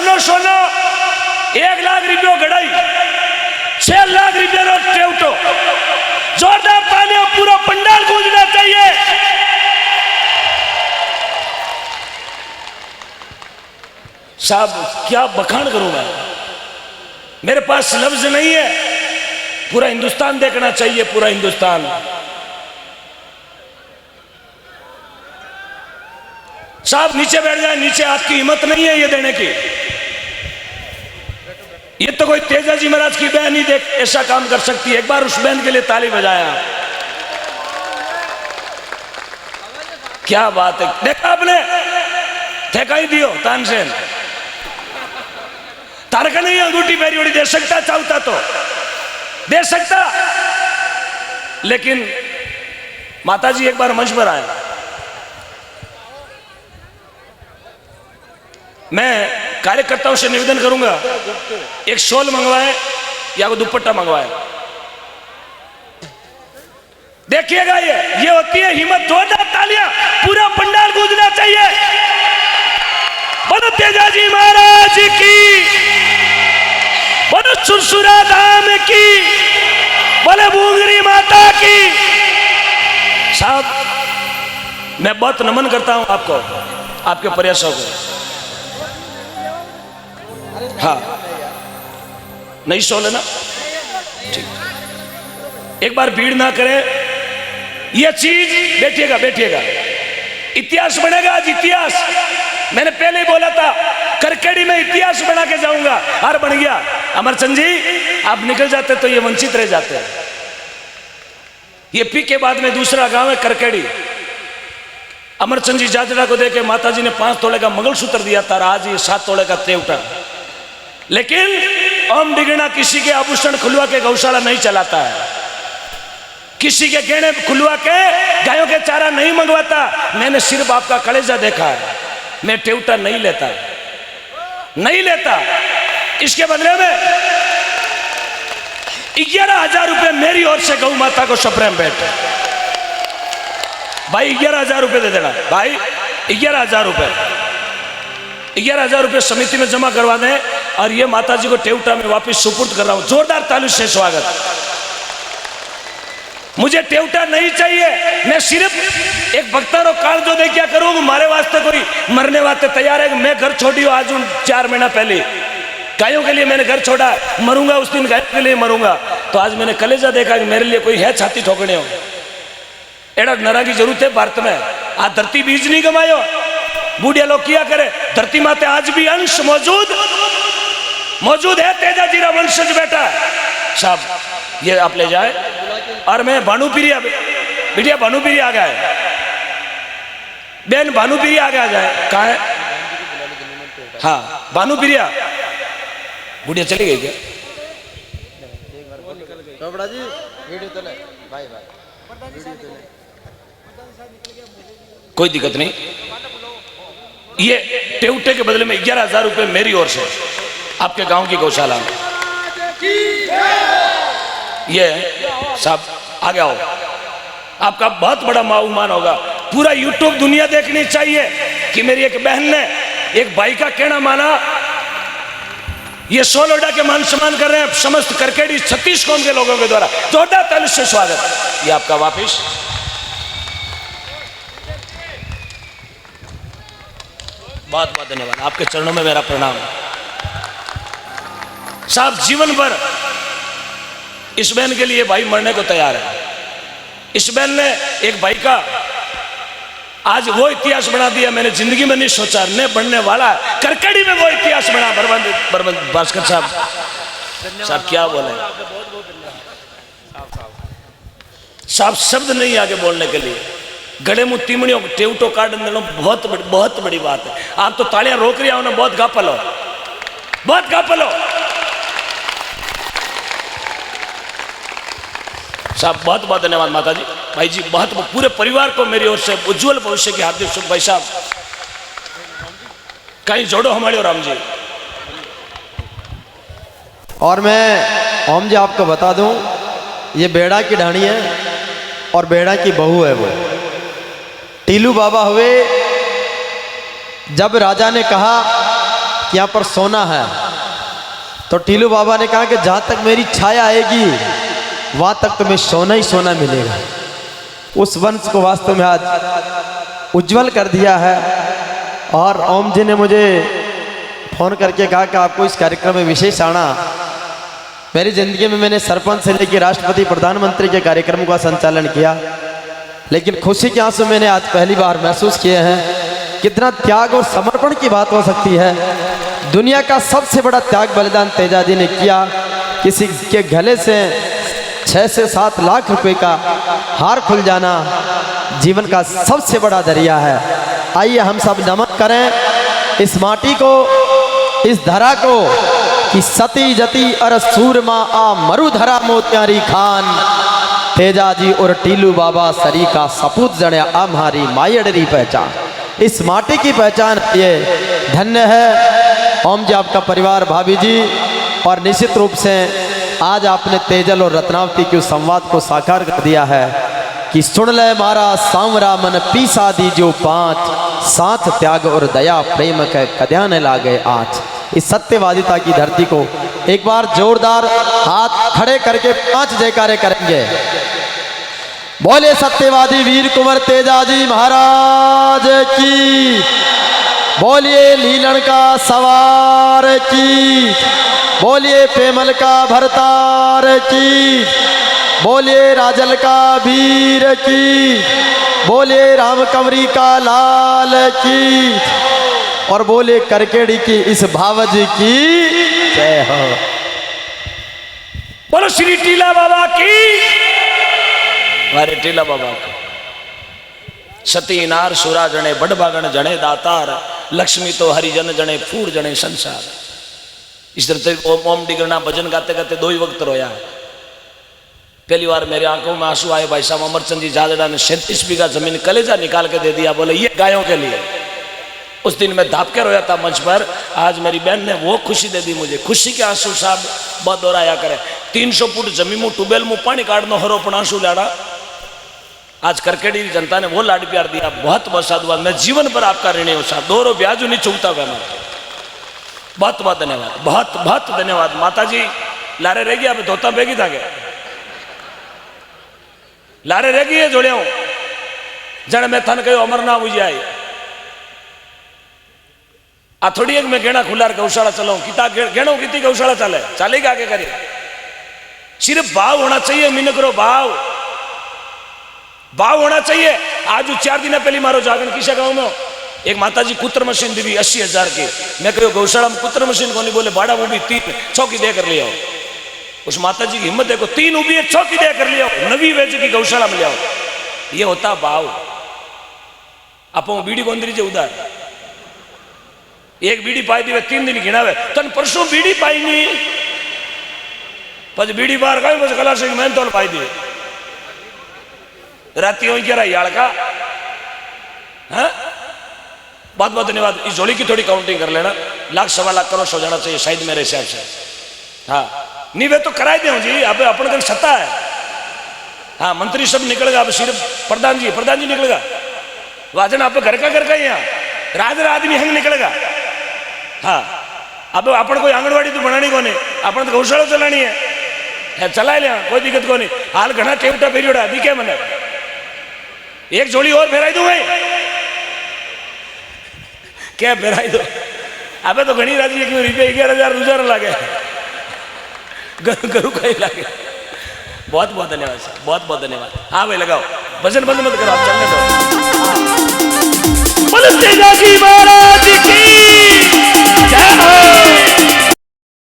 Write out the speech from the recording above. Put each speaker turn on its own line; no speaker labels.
सोनो सोनो 1 लाख रुपये गड़ाई 6 लाख रुपये रो टेवटो। जोरदार तालियां, पूरा पंडाल गूंजना चाहिए। साहब क्या बखान करूं मैं, मेरे पास लफ्ज नहीं है। पूरा हिंदुस्तान देखना चाहिए, पूरा हिंदुस्तान। साहब नीचे बैठ जाए, नीचे आपकी हिम्मत नहीं है ये देने की। ये तो कोई तेजाजी महाराज की बहन ही देख ऐसा काम कर सकती है। एक बार उस बहन के लिए ताली बजाया। क्या बात है, देखा आपने, ठेका ही दियो तानसेन। तारका नहीं अंगूठी पैरी उड़ी दे सकता, चाहता तो दे सकता, लेकिन माताजी एक बार मंच पर आए। मैं कार्यकर्ताओं से निवेदन करूंगा, एक शॉल मंगवाए या वो दुपट्टा मंगवाए। देखिएगा, ये होती है हिम्मत। जोरदार तालियां, पूरा पंडाल गूंजना चाहिए। बोलो तेजाजी महाराज की, बोलो सुरसुरा धाम की, बोले बूंगरी माता की। साहब मैं बहुत नमन करता हूं आपको, आपके प्रयासों को। हाँ नहीं सो लेना, ठीक। एक बार भीड़ ना करे, ये चीज बैठिएगा बैठिएगा, इतिहास बनेगा आज, इतिहास। मैंने पहले ही बोला था करकेड़ी में इतिहास बना के जाऊंगा, और बन गया। अमरचंद जी आप निकल जाते तो ये वंचित रह जाते हैं। ये पी के बाद में दूसरा गांव है करकेड़ी। अमरचंद जी जाजड़ा को देके माताजी ने 5 तोले का मंगलसूत्र दिया था, आज ये 7 तोले का तेवटा। लेकिन ओम डिगना किसी के आभूषण खुलवा के गौशाला नहीं चलाता है, किसी के गहने खुलवा के गायों के चारा नहीं मंगवाता। मैंने सिर्फ आपका कलेजा देखा है, मैं टेवटा नहीं लेता, नहीं लेता। इसके बदले में 11,000 रुपए मेरी ओर से गौ माता को सप्रेम भेंट। भाई 11,000 रुपए दे देना भाई, 11,000 रुपए, 11,000 रुपए समिति में जमा करवा दें, और ये माता जी को टेवटा में वापस सुपुर्द कर रहा हूं। जोरदार ताली से स्वागत। मुझे टेवटा नहीं चाहिए, मैं सिर्फ एक भक्तारों कार्ड जो दे क्या करूँ। हमारे वास्ते कोई मरने वास्ते तैयार है। मैं घर छोड़ी हूँ आज 4 महीना पहले, गायों के लिए मैंने घर छोड़ा, मरूंगा उस दिन गायों के लिए मरूंगा। तो आज मैंने कलेजा देखा कि मेरे लिए कोई है छाती ठोकने हो, एड़ा नरा की जरूरत है भारत में। आज धरती बीज नहीं गवायो, बूढ़िया लोग किया करे। धरती माते आज भी अंश मौजूद है, तेजाजी रा वंशज बेटा। साहब ये आप ले जाए। और मैं भानुप्रिया, बिटिया भानुप्रिया आ गया है, बहन भानुप्रिया आ गया जाए। कहाँ है? हाँ भानुप्रिया, बुढ़िया चली गई क्या? कोई दिक्कत नहीं। ये टेवटे के बदले में 11,000 रुपए मेरी ओर से आपके गांव की गौशाला में। ये साहब आ गया हो, आपका बहुत बड़ा माउमान होगा। पूरा यूट्यूब दुनिया देखनी चाहिए कि मेरी एक बहन ने एक भाई का कहना माना। ये सोलोडा के मान सम्मान कर रहे हैं समस्त करकेड़ी 36 कौम के लोगों के द्वारा। जोरदार ताली से स्वागत। ये आपका वापिस। बहुत बहुत धन्यवाद, आपके चरणों में मेरा प्रणाम। साहब जीवन भर इस बहन के लिए भाई मरने को तैयार है। इस बहन ने एक भाई का आज वो इतिहास बना दिया, मैंने जिंदगी में नहीं सोचा न बनने वाला। करकड़ी में वो इतिहास बना। बरबंद भास्कर साहब क्या बोले साहब, शब्द नहीं आगे बोलने के लिए। गड़े मुंह तीमड़ियों टेवटो कार्ड बहुत बड़ी बात है। आप तो तालियां रोक रही हो ना, बहुत गापल हो, बहुत गापल हो साहब। बहुत बहुत धन्यवाद माता जी, भाई जी, बहुत पूरे परिवार को मेरी ओर से उज्जवल भविष्य की हार्दिक शुभ। भाई साहब कहीं जोड़ो हमारे और राम जी।
और मैं ओम जी आपको बता दूं, ये बेड़ा की ढाणी है और बेड़ा की बहू है। वो टीलू बाबा हुए। जब राजा ने कहा कि यहाँ पर सोना है। तो टीलू बाबा ने कहा कि जहाँ तक मेरी छाया आएगी वहाँ तक तुम्हें सोना ही सोना मिलेगा। उस वंश को वास्तव में आज उज्जवल कर दिया है। और ओम जी ने मुझे फ़ोन करके कहा कि आपको इस कार्यक्रम में विशेष आना। मेरी ज़िंदगी में मैंने सरपंच से लेकर राष्ट्रपति प्रधानमंत्री के कार्यक्रम का संचालन किया, लेकिन खुशी के आंसू मैंने आज पहली बार महसूस किए हैं कितना त्याग और समर्पण की बात हो सकती है। दुनिया का सबसे बड़ा त्याग बलिदान तेजाजी ने किया। किसी के गले से 6 से 7 लाख रुपए का हार खुल जाना जीवन का सबसे बड़ा दरिया है। आइए हम सब नमन करें इस माटी को, इस धरा को कि सती जती अर सूरमा आ मरुधरा मोत्यारी खान तेजाजी और टीलू बाबा सरी का सपूत जड़े हमारी मायड़री पहचान। इस माटी की पहचान ये धन्य है। ओम जी आपका परिवार, भाभी जी, और निश्चित रूप से आज आपने तेजल और रत्नावती के उस संवाद को साकार कर दिया है कि सुन ले मारा सांवरा मन पीसा दी जो 5 साथ त्याग और दया प्रेम के कद्यान लागे आज। इस सत्यवादिता की धरती को एक बार जोरदार हाथ खड़े करके 5 जयकारे करेंगे। बोले सत्यवादी वीर कुंवर तेजाजी महाराज की, बोलिए लीलन का सवार की, बोलिए पेमल का भरतार की, बोलिए राजल का वीर की, बोलिए राम कंवरी का लाल की, और बोले करकेड़ी की इस भावज की जय हो।
बोलो श्री टीला बाबा की, हमारे टीला बाबा को। सती नार सुरा जने बड़बागण जने दातार, लक्ष्मी तो हरिजन जने फूर जने संसार। इस तरह से ओम डिगरना भजन गाते गाते 2 ही वक्त रोया है। पहली बार मेरे आंखों में आंसू आए। भाई साहब अमरचंद जी जाजड़ा ने 37 बीघा जमीन कलेजा निकाल के दे दिया, बोले ये गायों के लिए। उस दिन मैं धाप के रोया था मंच पर। आज मेरी बहन ने वो खुशी दे दी मुझे। खुशी के आंसू साहब बहुत दोहराया करे। 300 फुट जमीन में ट्यूबवेल में पानी काटना हरो पण आंसू लाड़ा। आज करकेड़ी जनता ने वो लाड प्यार दिया। बहुत बहुत साधुवाद। मैं जीवन पर आपका ऋणी हूँ साहब। 2 रुपये ब्याज नहीं चुकता हुआ मैं। बहुत बहुत धन्यवाद, बहुत बहुत धन्यवाद। माता जी लारे रह गया, धोता बेगी था क्या लारे रह गई जोड़े जन मैं थन कहो अमर ना मुझे आई आ थोड़ी एक मैं गेना खुला गौशाला चलाऊं किता गेणो कितनी गौशाला चले चलेगा आगे करे। सिर्फ भाव होना चाहिए। मीन करो भाव होना चाहिए। आज 4 दिन पहले मारो जागरण किसे गाँव में एक माता जी कुत्र मशीन दी 80,000 की। मैं कहो गौशाला में कुत्र मशीन को नहीं, बोले भाड़ा वो भी 3 चौकी दे कर लिया। उस माता जी की हिम्मत देखो, 3 उभी है चौकी दे कर लिया, नवी वेज की गौशाला में लिया। ये होता भाव। आप बीड़ी गोंदरी जे उधार एक बीड़ी पाई दी 3 दिन गिनावे तन परसों बीड़ी पाई नहीं पच बीड़ी बाहर गए बस कला सिंह मैंने तो पाई दी राती हो क्या रहा का। हाँ बहुत बहुत धन्यवाद। इस जोड़ी की थोड़ी काउंटिंग कर लेना। 1.25 लाख करोड़ हो जाना चाहिए शायद मेरे हिसाब से। हाँ नहीं वे तो कराए दे जी। अब अपन कल सत्ता है। हाँ मंत्री सब निकलेगा। अब सिर्फ प्रधान जी निकलेगा। वाजन आप घर का ही यहाँ राज आदमी हंग निकलेगा। हाँ अब अपन कोई आंगनवाड़ी तो बनानी को नहीं, अपन तो गौशाला चलानी है चला लिया कोई दिक्कत को नहीं। हाल घना टेवटा फेरियोड़ा दिखे मैंने एक जोड़ी और फेराई दूं भाई क्या फेराई दो। अबे तो घनी राजी रुपये 11,000 गुजार लागे गरु का ही लागे। बहुत बहुत धन्यवाद सर, बहुत बहुत धन्यवाद। हाँ भाई लगाओ भजन बंद मत करो आप चलने दो।